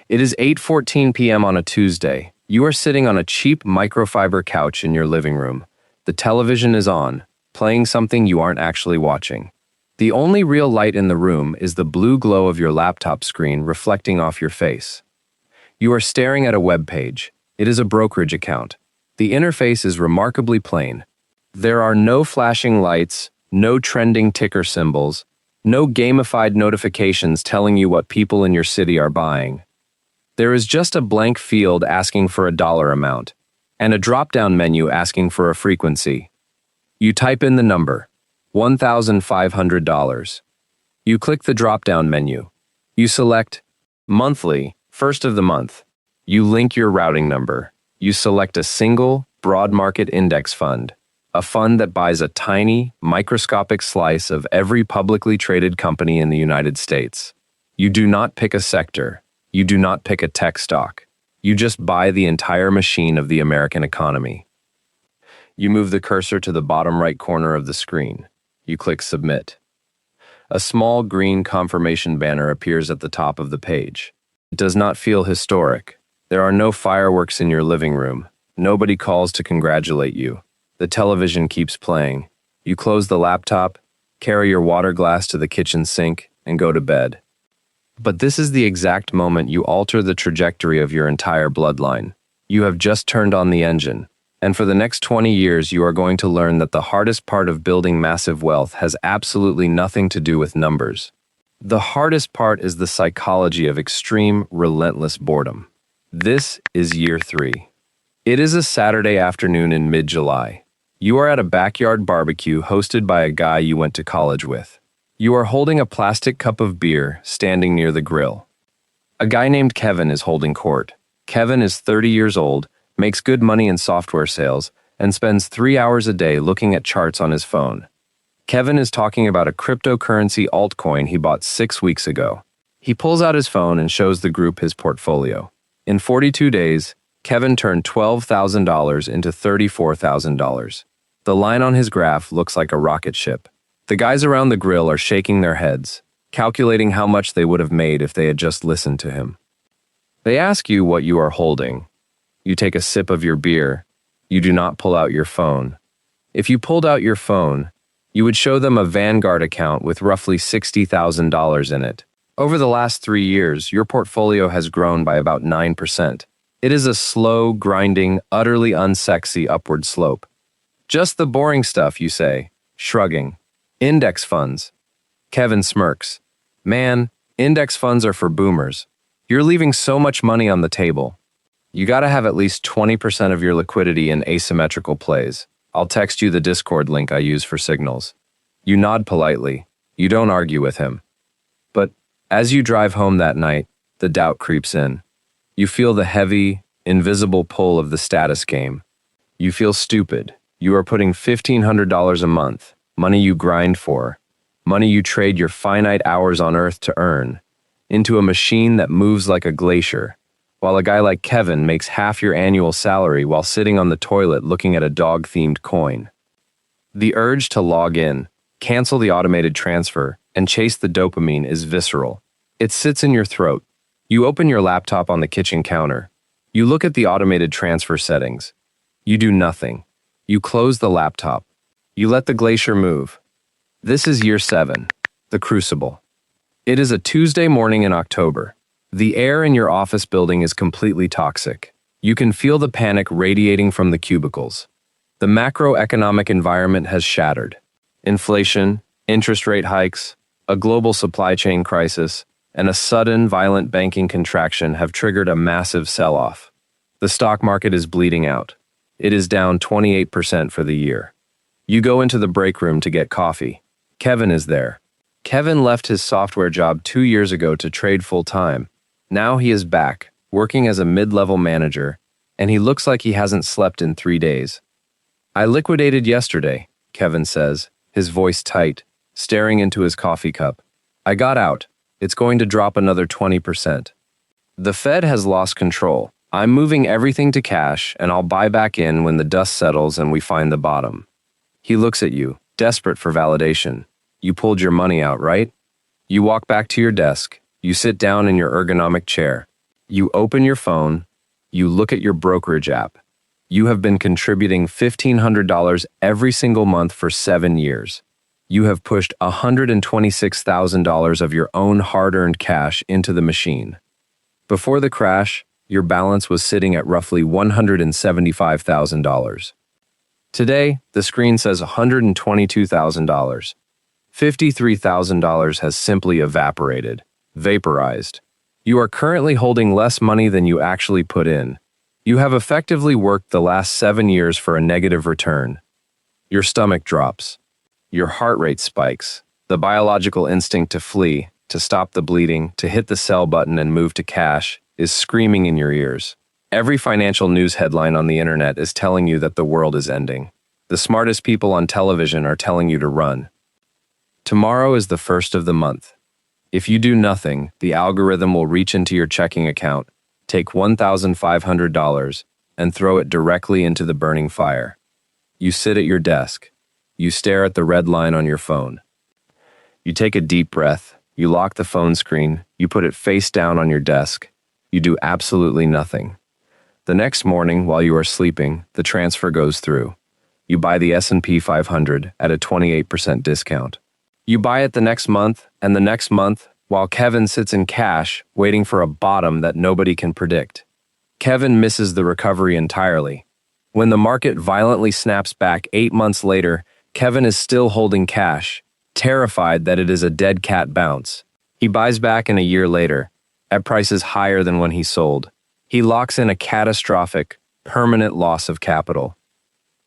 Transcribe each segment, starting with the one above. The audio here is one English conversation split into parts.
It is 8:14 p.m. on a Tuesday. You are sitting on a cheap microfiber couch in your living room. The television is on, playing something you aren't actually watching. The only real light in the room is the blue glow of your laptop screen reflecting off your face. You are staring at a web page. It is a brokerage account. The interface is remarkably plain. There are no flashing lights, no trending ticker symbols, no gamified notifications telling you what people in your city are buying. There is just a blank field asking for a dollar amount, and a drop-down menu asking for a frequency. You type in the number, $1,500. You click the drop-down menu. You select monthly, first of the month. You link your routing number. You select a single, broad market index fund, a fund that buys a tiny, microscopic slice of every publicly traded company in the United States. You do not pick a sector. You do not pick a tech stock. You just buy the entire machine of the American economy. You move the cursor to the bottom right corner of the screen. You click Submit. A small green confirmation banner appears at the top of the page. It does not feel historic. There are no fireworks in your living room. Nobody calls to congratulate you. The television keeps playing. You close the laptop, carry your water glass to the kitchen sink, and go to bed. But this is the exact moment you alter the trajectory of your entire bloodline. You have just turned on the engine, and for the next 20 years you are going to learn that the hardest part of building massive wealth has absolutely nothing to do with numbers. The hardest part is the psychology of extreme, relentless boredom. This is year 3. It is a Saturday afternoon in mid-July. You are at a backyard barbecue hosted by a guy you went to college with. You are holding a plastic cup of beer, standing near the grill. A guy named Kevin is holding court. Kevin is 30 years old, makes good money in software sales, and spends 3 hours a day looking at charts on his phone. Kevin is talking about a cryptocurrency altcoin he bought 6 weeks ago. He pulls out his phone and shows the group his portfolio. In 42 days, Kevin turned $12,000 into $34,000. The line on his graph looks like a rocket ship. The guys around the grill are shaking their heads, calculating how much they would have made if they had just listened to him. They ask you what you are holding. You take a sip of your beer. You do not pull out your phone. If you pulled out your phone, you would show them a Vanguard account with roughly $60,000 in it. Over the last 3 years, your portfolio has grown by about 9%. It is a slow, grinding, utterly unsexy upward slope. Just the boring stuff, you say, shrugging. Index funds. Kevin smirks. Man, index funds are for boomers. You're leaving so much money on the table. You gotta have at least 20% of your liquidity in asymmetrical plays. I'll text you the Discord link I use for signals. You nod politely. You don't argue with him. But as you drive home that night, the doubt creeps in. You feel the heavy, invisible pull of the status game. You feel stupid. You are putting $1,500 a month, money you grind for, money you trade your finite hours on Earth to earn, into a machine that moves like a glacier, while a guy like Kevin makes half your annual salary while sitting on the toilet looking at a dog-themed coin. The urge to log in, cancel the automated transfer, and chase the dopamine is visceral. It sits in your throat. You open your laptop on the kitchen counter. You look at the automated transfer settings. You do nothing. You close the laptop. You let the glacier move. This is year 7, the Crucible. It is a Tuesday morning in October. The air in your office building is completely toxic. You can feel the panic radiating from the cubicles. The macroeconomic environment has shattered. Inflation, interest rate hikes, a global supply chain crisis, and a sudden, violent banking contraction have triggered a massive sell-off. The stock market is bleeding out. It is down 28% for the year. You go into the break room to get coffee. Kevin is there. Kevin left his software job 2 years ago to trade full-time. Now he is back, working as a mid-level manager, and he looks like he hasn't slept in 3 days. I liquidated yesterday, Kevin says, his voice tight, staring into his coffee cup. I got out. It's going to drop another 20%. The Fed has lost control. I'm moving everything to cash, and I'll buy back in when the dust settles and we find the bottom. He looks at you, desperate for validation. You pulled your money out, right? You walk back to your desk. You sit down in your ergonomic chair. You open your phone, you look at your brokerage app. You have been contributing $1,500 every single month for 7 years. You have pushed $126,000 of your own hard-earned cash into the machine. Before the crash, your balance was sitting at roughly $175,000. Today, the screen says $122,000. $53,000 has simply evaporated, vaporized. You are currently holding less money than you actually put in. You have effectively worked the last 7 years for a negative return. Your stomach drops. Your heart rate spikes. The biological instinct to flee, to stop the bleeding, to hit the sell button and move to cash is screaming in your ears. Every financial news headline on the internet is telling you that the world is ending. The smartest people on television are telling you to run. Tomorrow is the first of the month. If you do nothing, the algorithm will reach into your checking account, take $1,500, and throw it directly into the burning fire. You sit at your desk. You stare at the red line on your phone. You take a deep breath. You lock the phone screen. You put it face down on your desk. You do absolutely nothing. The next morning, while you are sleeping, the transfer goes through. You buy the S&P 500 at a 28% discount. You buy it the next month, and the next month, while Kevin sits in cash, waiting for a bottom that nobody can predict. Kevin misses the recovery entirely. When the market violently snaps back 8 months later, Kevin is still holding cash, terrified that it is a dead cat bounce. He buys back in a year later, at prices higher than when he sold. He locks in a catastrophic, permanent loss of capital.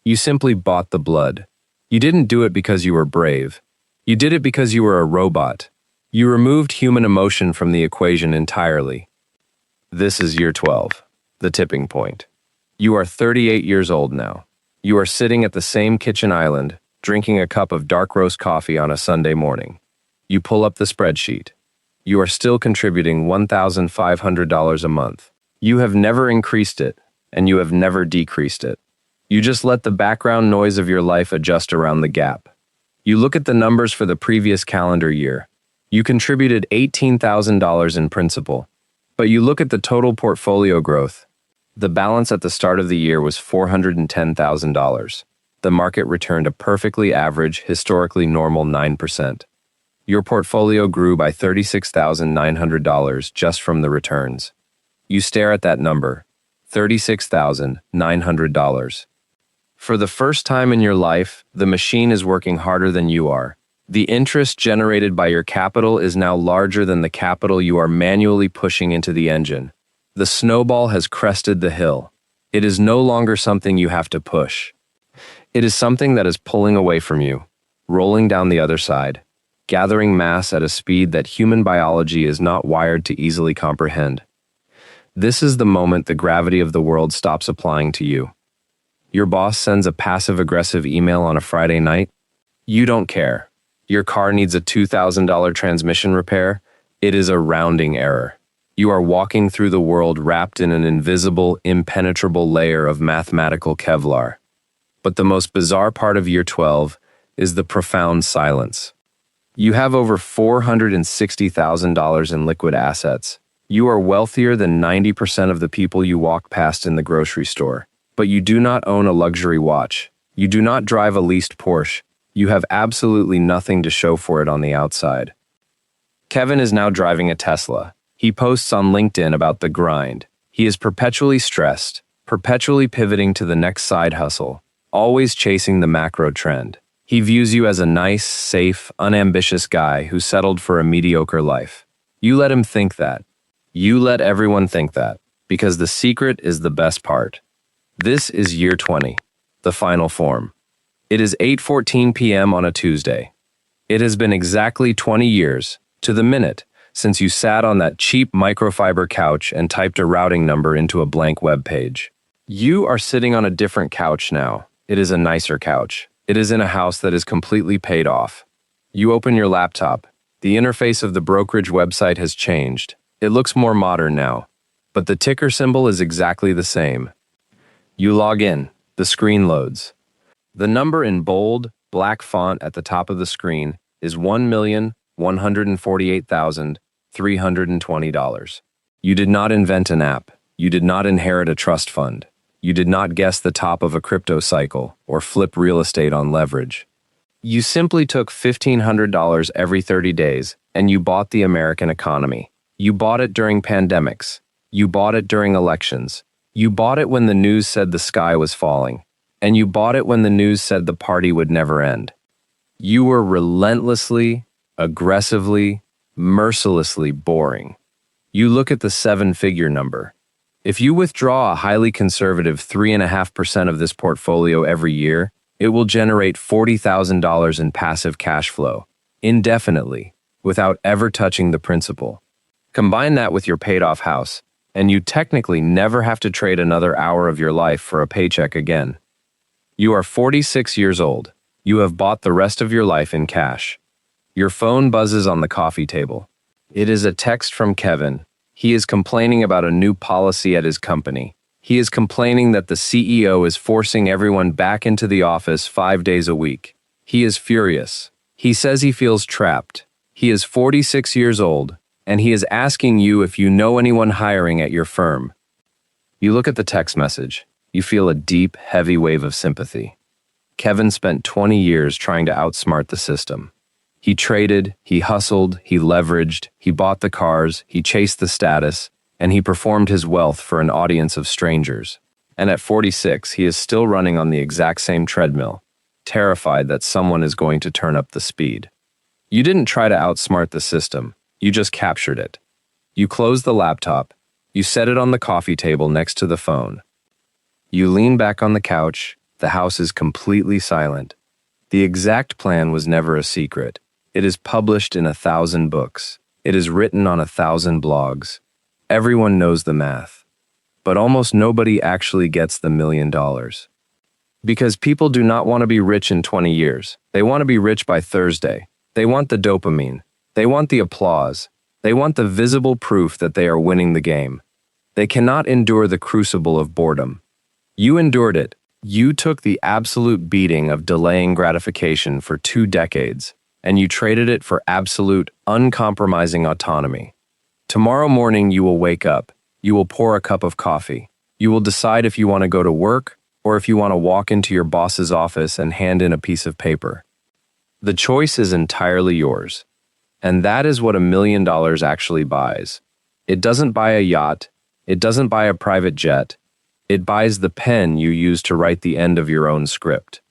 You simply bought the blood. You didn't do it because you were brave. You did it because you were a robot. You removed human emotion from the equation entirely. This is year 12, the tipping point. You are 38 years old now. You are sitting at the same kitchen island, drinking a cup of dark roast coffee on a Sunday morning. You pull up the spreadsheet. You are still contributing $1,500 a month. You have never increased it, and you have never decreased it. You just let the background noise of your life adjust around the gap. You look at the numbers for the previous calendar year. You contributed $18,000 in principal, but you look at the total portfolio growth. The balance at the start of the year was $410,000. The market returned a perfectly average, historically normal 9%. Your portfolio grew by $36,900 just from the returns. You stare at that number, $36,900. For the first time in your life, the machine is working harder than you are. The interest generated by your capital is now larger than the capital you are manually pushing into the engine. The snowball has crested the hill. It is no longer something you have to push. It is something that is pulling away from you, rolling down the other side, gathering mass at a speed that human biology is not wired to easily comprehend. This is the moment the gravity of the world stops applying to you. Your boss sends a passive-aggressive email on a Friday night. You don't care. Your car needs a $2,000 transmission repair. It is a rounding error. You are walking through the world wrapped in an invisible, impenetrable layer of mathematical Kevlar. But the most bizarre part of year 12 is the profound silence. You have over $460,000 in liquid assets. You are wealthier than 90% of the people you walk past in the grocery store. But you do not own a luxury watch. You do not drive a leased Porsche. You have absolutely nothing to show for it on the outside. Kevin is now driving a Tesla. He posts on LinkedIn about the grind. He is perpetually stressed, perpetually pivoting to the next side hustle, always chasing the macro trend. He views you as a nice, safe, unambitious guy who settled for a mediocre life. You let him think that. You let everyone think that, because the secret is the best part. This is year 20, the final form. It is 8:14 p.m. on a Tuesday. It has been exactly 20 years, to the minute, since you sat on that cheap microfiber couch and typed a routing number into a blank web page. You are sitting on a different couch now. It is a nicer couch. It is in a house that is completely paid off. You open your laptop. The interface of the brokerage website has changed. It looks more modern now, but the ticker symbol is exactly the same. You log in. The screen loads. The number in bold, black font at the top of the screen is $1,148,320. You did not invent an app. You did not inherit a trust fund. You did not guess the top of a crypto cycle or flip real estate on leverage. You simply took $1,500 every 30 days and you bought the American economy. You bought it during pandemics. You bought it during elections. You bought it when the news said the sky was falling. And you bought it when the news said the party would never end. You were relentlessly, aggressively, mercilessly boring. You look at the seven-figure number. If you withdraw a highly conservative 3.5% of this portfolio every year, it will generate $40,000 in passive cash flow, indefinitely, without ever touching the principal. Combine that with your paid-off house, and you technically never have to trade another hour of your life for a paycheck again. You are 46 years old. You have bought the rest of your life in cash. Your phone buzzes on the coffee table. It is a text from Kevin. He is complaining about a new policy at his company. He is complaining that the CEO is forcing everyone back into the office 5 days a week. He is furious. He says he feels trapped. He is 46 years old, and he is asking you if you know anyone hiring at your firm. You look at the text message. You feel a deep, heavy wave of sympathy. Kevin spent 20 years trying to outsmart the system. He traded, he hustled, he leveraged, he bought the cars, he chased the status, and he performed his wealth for an audience of strangers. And at 46, he is still running on the exact same treadmill, terrified that someone is going to turn up the speed. You didn't try to outsmart the system, you just captured it. You closed the laptop, you set it on the coffee table next to the phone. You lean back on the couch, the house is completely silent. The exact plan was never a secret. It is published in 1,000 books. It is written on 1,000 blogs. Everyone knows the math. But almost nobody actually gets the $1 million. Because people do not want to be rich in 20 years. They want to be rich by Thursday. They want the dopamine. They want the applause. They want the visible proof that they are winning the game. They cannot endure the crucible of boredom. You endured it. You took the absolute beating of delaying gratification for 2 decades, and you traded it for absolute, uncompromising autonomy. Tomorrow morning you will wake up, you will pour a cup of coffee, you will decide if you want to go to work or if you want to walk into your boss's office and hand in a piece of paper. The choice is entirely yours. And that is what $1 million actually buys. It doesn't buy a yacht, it doesn't buy a private jet, it buys the pen you use to write the end of your own script.